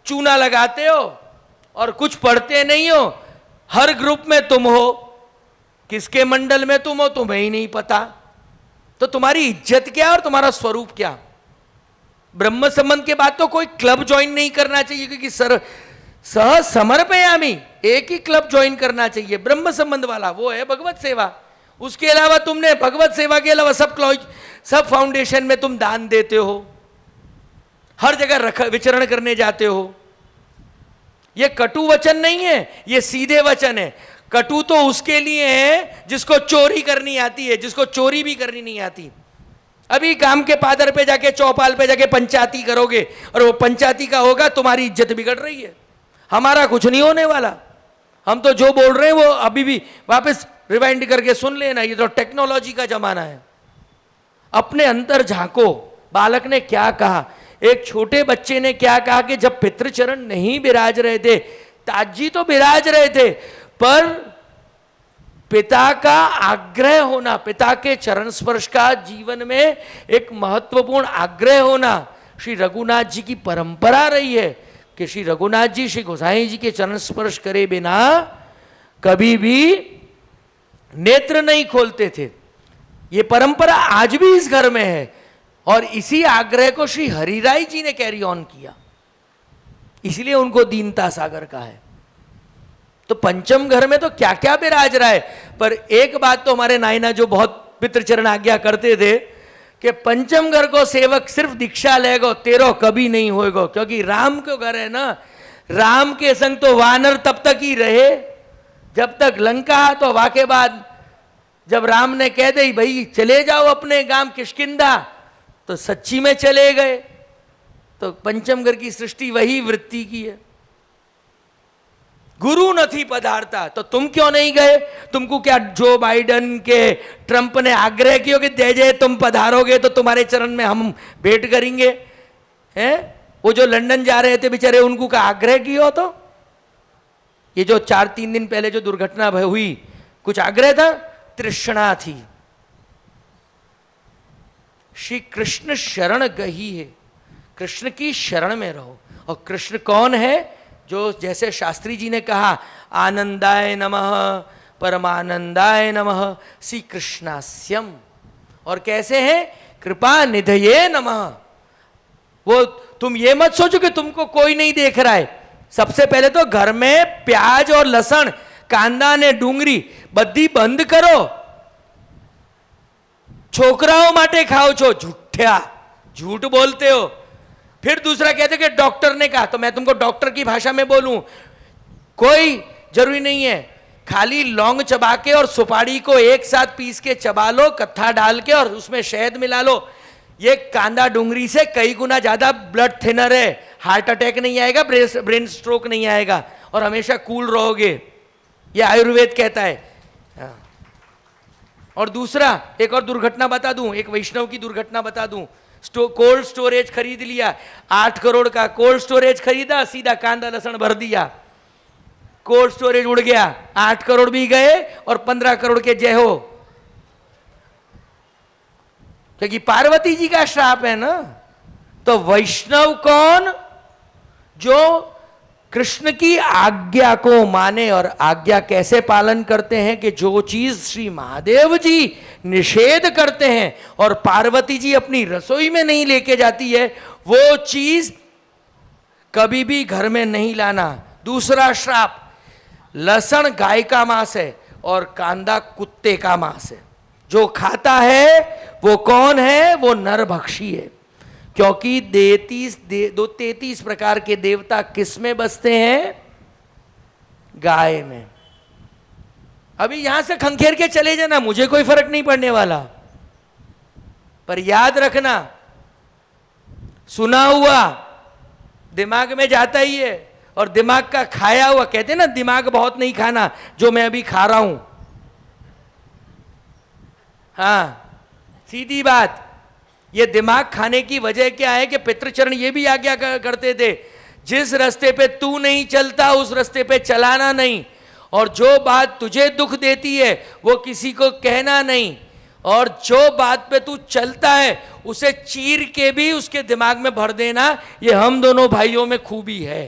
चूना लगाते हो और कुछ पढ़ते नहीं हो, हर ग्रुप में तुम हो, किसके मंडल में तुम हो तुम्हें ही नहीं पता, तो तुम्हारी इज्जत क्या और तुम्हारा स्वरूप क्या? ब्रह्म संबंध के बाद तो कोई क्लब ज्वाइन नहीं करना चाहिए, क्योंकि सह समर्पयामी एक ही क्लब ज्वाइन करना चाहिए, ब्रह्म संबंध वाला, वो है भगवत सेवा। उसके अलावा तुमने भगवत सेवा के अलावा सब फाउंडेशन में तुम दान देते हो, हर जगह विचरण करने जाते हो। ये कटु वचन नहीं है, ये सीधे वचन है। कटु तो उसके लिए है जिसको चोरी करनी आती है, जिसको चोरी भी करनी नहीं आती। अभी काम के पादर पे जाके, चौपाल पे जाके पंचायती करोगे और वो पंचायती का होगा, तुम्हारी इज्जत बिगड़ रही है। हमारा कुछ नहीं होने वाला, हम तो जो बोल रहे हैं वो अभी भी वापस रिवाइंड करके सुन लेना, ये तो टेक्नोलॉजी का जमाना है। अपने अंदर झांको, बालक ने क्या कहा, एक छोटे बच्चे ने क्या कहा कि जब पितृचरण नहीं विराज रहे थे, ताजी तो विराज रहे थे, पर पिता का आग्रह होना, पिता के चरण स्पर्श का जीवन में एक महत्वपूर्ण आग्रह होना, श्री रघुनाथ जी की परंपरा रही है कि श्री रघुनाथ जी श्री गोसाई जी के चरण स्पर्श करे बिना कभी भी नेत्र नहीं खोलते थे। ये परंपरा आज भी इस घर में है, और इसी आग्रह को श्री हरिराय जी ने कैरी ऑन किया, इसलिए उनको दीनता सागर का है। तो पंचम घर में तो क्या क्या विराज रहा है, पर एक बात तो हमारे नायना जो बहुत पितृचरण आज्ञा करते थे कि पंचम घर को सेवक सिर्फ दीक्षा लेगो, तेरो कभी नहीं होएगो, क्योंकि राम को घर है ना, राम के संग तो वानर तब तक ही रहे जब तक लंका, तो वाके बाद जब राम ने कह दी भाई चले जाओ अपने गांव किष्किंधा, तो सच्ची में चले गए। तो पंचम घर की सृष्टि वही वृत्ति की है। गुरु नहीं पधारता तो तुम क्यों नहीं गए? तुमको क्या जो बाइडन के ट्रंप ने आग्रह किया कि जय जय तुम पधारोगे तो तुम्हारे चरण में हम भेंट करेंगे? हैं वो जो लंदन जा रहे थे बेचारे, उनको का आग्रह किया? तो ये जो 4-3 दिन पहले जो दुर्घटना हुई, कुछ आग्रह था? तृष्णा थी। श्री कृष्ण शरण गही है, कृष्ण की शरण में रहो। और कृष्ण कौन है? जो जैसे शास्त्री जी ने कहा, आनंदाय नमः, परमानंदाय नमः, श्री कृष्णास्यम। और कैसे हैं? कृपा निधये नमः। वो तुम ये मत सोचो कि तुमको कोई नहीं देख रहा है। सबसे पहले तो घर में प्याज और लहसुन, कांदा ने डूंगरी बद्दी बंद करो। छोकराओं माटे खाओ छो, झूठा झूठ बोलते हो। फिर दूसरा कहते कि डॉक्टर ने कहा, तो मैं तुमको डॉक्टर की भाषा में बोलूं, कोई जरूरी नहीं है। खाली लौंग चबा के और सुपारी को एक साथ पीस के चबा लो, कत्था डाल के, और उसमें शहद मिला लो। ये कांदा डूंगरी से कई गुना ज्यादा ब्लड थिनर है, हार्ट अटैक नहीं आएगा, ब्रेन स्ट्रोक नहीं आएगा, और हमेशा कूल रहोगे। ये आयुर्वेद कहता है। और दूसरा, एक और दुर्घटना बता दूं, एक वैष्णव की दुर्घटना बता दूं। कोल्ड स्टोरेज खरीद लिया, 8 करोड़ का कोल्ड स्टोरेज खरीदा, सीधा कांदा लहसुन भर दिया, कोल्ड स्टोरेज उड़ गया, 8 करोड़ भी गए और 15 करोड़ के जय हो। क्योंकि पार्वती जी का श्राप है ना। तो वैष्णव कौन? जो कृष्ण की आज्ञा को माने। और आज्ञा कैसे पालन करते हैं? कि जो चीज श्री महादेव जी निषेध करते हैं और पार्वती जी अपनी रसोई में नहीं लेके जाती है, वो चीज कभी भी घर में नहीं लाना। दूसरा श्राप, लहसुन गाय का मांस है और कांदा कुत्ते का मांस है। जो खाता है वो कौन है? वो नरभक्षी है। क्योंकि 33 प्रकार के देवता किस में बसते हैं? गाय में। अभी यहां से खंखेर के चले जाना, मुझे कोई फर्क नहीं पड़ने वाला, पर याद रखना, सुना हुआ दिमाग में जाता ही है, और दिमाग का खाया हुआ, कहते हैं ना दिमाग बहुत नहीं खाना, जो मैं अभी खा रहा हूं। हाँ, सीधी बात। ये दिमाग खाने की वजह क्या है? कि पितृचरण ये भी आज्ञा करते थे, जिस रास्ते पे तू नहीं चलता उस रास्ते पे चलाना नहीं, और जो बात तुझे दुख देती है वो किसी को कहना नहीं, और जो बात पे तू चलता है उसे चीर के भी उसके दिमाग में भर देना। ये हम दोनों भाइयों में खूबी है।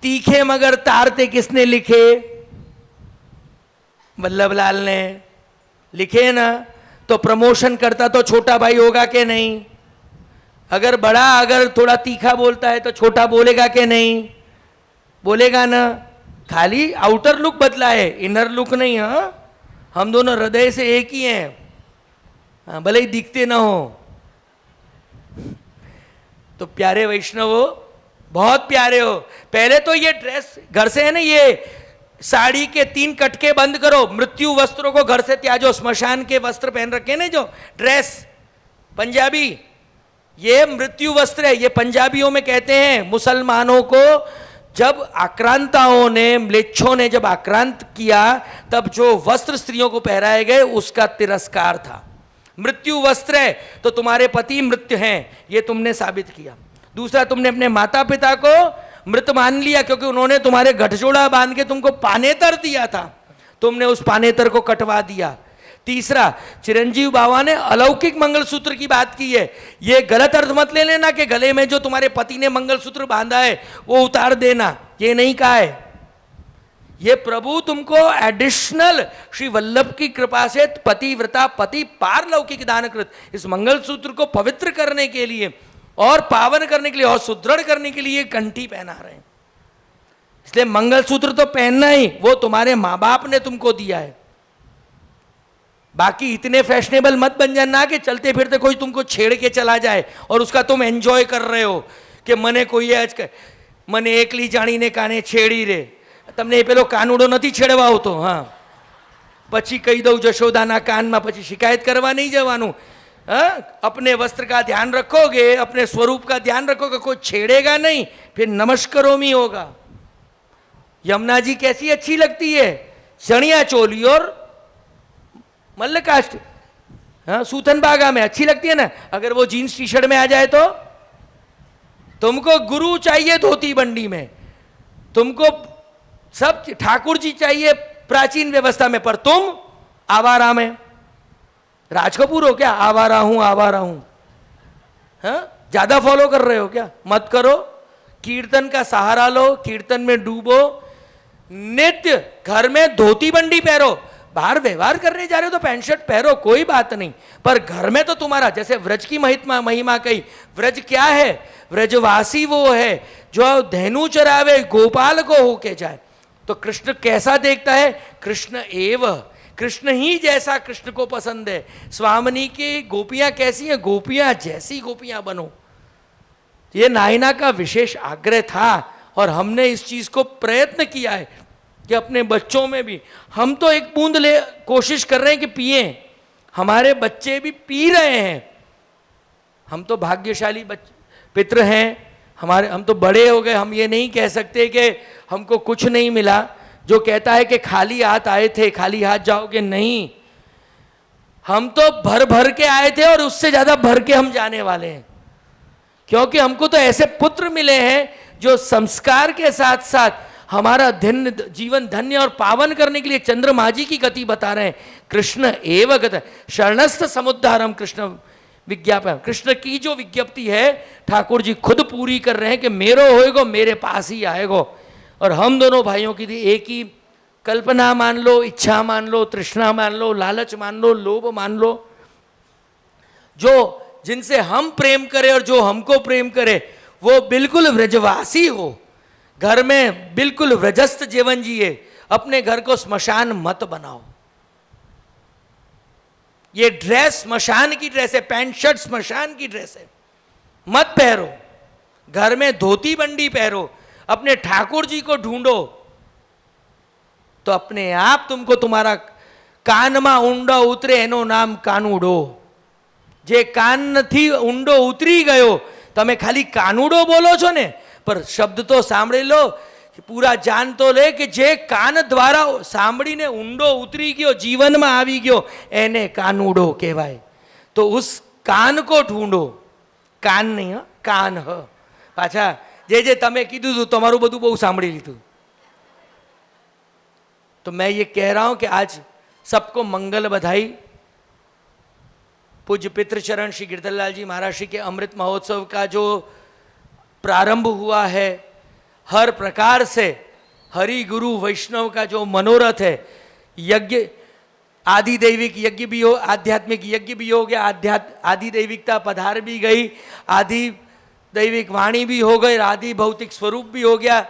तीखे मगर तारते किसने लिखे? वल्लभलाल ने लिखे ना। तो प्रमोशन करता तो छोटा भाई होगा कि नहीं? अगर बड़ा अगर थोड़ा तीखा बोलता है तो छोटा बोलेगा कि नहीं? बोलेगा ना। खाली आउटर लुक बदला है, इनर लुक नहीं। हाँ, हम दोनों हृदय से एक ही हैं, हाँ, भले ही दिखते ना हो। तो प्यारे वैष्णवों, बहुत प्यारे हो, पहले तो ये ड्रेस घर से है ना, ये साड़ी के 3 कटके बंद करो, मृत्यु वस्त्रों को घर से त्याजो। श्मशान के वस्त्र पहन रखे ना जो ड्रेस पंजाबी, ये मृत्यु वस्त्र है। ये पंजाबियों में कहते हैं मुसलमानों को जब आक्रांताओं ने, म्लेच्छों ने जब आक्रांत किया, तब जो वस्त्र स्त्रियों को पहराए गए उसका तिरस्कार था। मृत्यु वस्त्र है तो तुम्हारे पति मृत्यु हैं, ये तुमने साबित किया। दूसरा, तुमने अपने माता पिता को मृत मान लिया क्योंकि उन्होंने तुम्हारे गठजोड़ा बांध के तुमको पानेतर दिया था, तुमने उस पानेतर को कटवा दिया। तीसरा, चिरंजीव बाबा ने अलौकिक मंगलसूत्र की बात की है। ये गलत अर्थ मत ले लेना कि गले में जो तुम्हारे पति ने मंगलसूत्र बांधा है वो उतार देना, ये नहीं कहा है। ये प्रभु तुमको एडिशनल श्री वल्लभ की कृपा से पतिव्रता पति पारलौकिक दानकृत इस मंगलसूत्र को पवित्र करने के लिए और पावन करने के लिए और सुदृढ़ करने के लिए कंठी पहना रहे हैं। इसलिए मंगलसूत्र तो पहनना ही, वो तुम्हारे माँ बाप ने तुमको दिया है। बाकी इतने फैशनेबल मत बन जाना कि चलते फिरते कोई तुमको छेड़ के चला जाए और उसका तुम एंजॉय कर रहे हो कि मने कोई आज मने एकली जाणीने काने छेड़ी रे। તમને એ પેલો કાનુડો નથી છેડવા આવતો, હા, પછી કહી દઉં જશોદાના કાનમાં, પછી શિકાયત કરવા નહીં જવાનું। हाँ, अपने वस्त्र का ध्यान रखोगे, अपने स्वरूप का ध्यान रखोगे, कोई छेड़ेगा नहीं, फिर नमस्करोमी होगा। यमुना जी कैसी अच्छी लगती है, चनिया चोली और मल्लकाष्ट, हाँ, सूथन बागा में अच्छी लगती है ना। अगर वो जीन्स टी शर्ट में आ जाए तो तुमको गुरु चाहिए धोती बंडी में, तुमको सब ठाकुर जी चाहिए प्राचीन व्यवस्था में, पर तुम आवारा में। राज कपूर हो क्या, आवारा हूं आवारा हूं? हाँ, ज्यादा फॉलो कर रहे हो क्या? मत करो। कीर्तन का सहारा लो, कीर्तन में डूबो, नित्य घर में धोती बंडी पहरो। बाहर व्यवहार करने जा रहे हो तो पैंट शर्ट पहरो, कोई बात नहीं, पर घर में तो तुम्हारा, जैसे व्रज की महिमा कही, व्रज क्या है? व्रजवासी वो है जो धेनु चरावे, गोपाल को होके जाए। तो कृष्ण कैसा देखता है? कृष्ण एव, कृष्ण ही जैसा कृष्ण को पसंद है। स्वामिनी की गोपियां कैसी हैं? गोपियां जैसी गोपियां बनो। ये नायना का विशेष आग्रह था और हमने इस चीज को प्रयत्न किया है कि अपने बच्चों में भी, हम तो एक बूंद ले कोशिश कर रहे हैं कि पिए, हमारे बच्चे भी पी रहे हैं। हम तो भाग्यशाली पितृ हैं हमारे, हम तो बड़े हो गए। हम ये नहीं कह सकते कि हमको कुछ नहीं मिला। जो कहता है कि खाली हाथ आए थे खाली हाथ जाओगे, नहीं, हम तो भर भर के आए थे और उससे ज्यादा भर के हम जाने वाले हैं, क्योंकि हमको तो ऐसे पुत्र मिले हैं जो संस्कार के साथ साथ हमारा जीवन धन्य और पावन करने के लिए चंद्रमा जी की गति बता रहे हैं। कृष्ण एव गत शरणस्थ समुद्धारम कृष्ण विज्ञापन, कृष्ण की जो विज्ञप्ति है ठाकुर जी खुद पूरी कर रहे हैं कि मेरो होएगो, मेरे पास ही आएगो। और हम दोनों भाइयों की एक ही कल्पना मान लो, इच्छा मान लो, तृष्णा मान लो, लालच मान लो, लोभ मान लो, जो जिनसे हम प्रेम करें और जो हमको प्रेम करे वो बिल्कुल व्रजवासी हो, घर में बिल्कुल व्रजस्थ जीवन जिए, अपने घर को स्मशान मत बनाओ। ये ड्रेस स्मशान की ड्रेस है, पैंट शर्ट स्मशान की ड्रेस है, मत पहरो। घर में धोती बंडी पहरो, अपने ठाकुर जी को ढूंढो, तो अपने आप तुमको तुम्हारा कानमा ऊंडो उतरे एनो नाम कानूडो। जे कान નથી ઊંડો ઉતરી ગયો, તમે ખાલી કાનુડો બોલો છો ને, પર શબ્દ તો સાંભળી લો, પૂરા જાન તો લે કે જે કાન દ્વારા સાંભળીને ઊંડો ઉતરી ગયો, જીવનમાં આવી ગયો, એને કાનુડો કહેવાય। તો ઉસ કાન को ढूंढो, કાન નહીં, હા, કાન હ। પાછા જે તમે કીધું હતું તમારું બધું બહુ સાંભળી લીધું। तो मैं ये कह रहा हूं कि आज सबको मंगल बधाई। पूज्य पितृचरण श्री गिरधरलाल जी महाराज श्री के अमृत महोत्सव का जो प्रारंभ हुआ है, हर प्रकार से हरि गुरु वैष्णव का जो मनोरथ है, यज्ञ आदि दैविक यज्ञ भी हो, आध्यात्मिक यज्ञ भी हो गया, आदि दैविकता पधार भी गई, आदि दैविक वाणी भी हो गई, आदि भौतिक स्वरूप भी हो गया,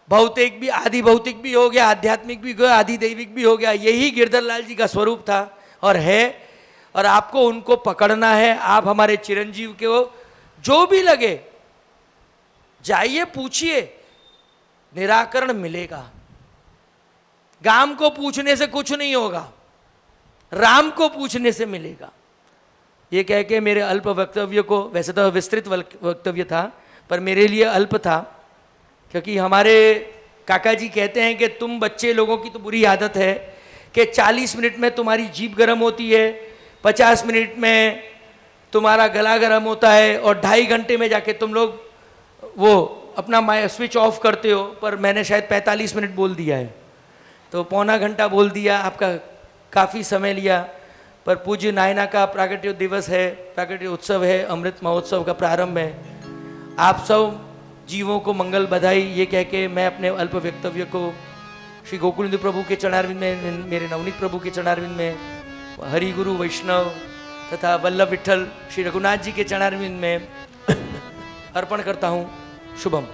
भौतिक भी आदि भौतिक भी हो गया, आध्यात्मिक भी हो गया, आदि दैविक भी हो गया। यही गिरधर लाल जी का स्वरूप था और है, और आपको उनको पकड़ना है। आप हमारे चिरंजीव के हो, जो भी लगे जाइए, पूछिए, निराकरण मिलेगा। गाम को पूछने से कुछ नहीं होगा, राम को पूछने से मिलेगा। ये कह के मेरे अल्प वक्तव्य को, वैसे तो विस्तृत वक्तव्य था पर मेरे लिए अल्प था, क्योंकि हमारे काका जी कहते हैं कि तुम बच्चे लोगों की तो बुरी आदत है कि 40 मिनट में तुम्हारी जीभ गर्म होती है, 50 मिनट में तुम्हारा गला गर्म होता है और 2.5 घंटे में जाके तुम लोग वो अपना स्विच ऑफ करते हो। पर मैंने शायद 45 मिनट बोल दिया है, तो पौना घंटा बोल दिया, आपका काफ़ी समय लिया। पर पूज्य नायना का प्राकट्य दिवस है, प्राकट्य उत्सव है, अमृत महोत्सव का प्रारंभ है। आप सब जीवों को मंगल बधाई, ये कह के मैं अपने अल्प वक्तव्य को श्री गोकुलेंद्र प्रभु के चरणारविंद में, मेरे नवनीत प्रभु के चरणारविंद में, हरि गुरु वैष्णव तथा वल्लभ विठल श्री रघुनाथ जी के चरणारविंद में अर्पण करता हूँ। शुभम।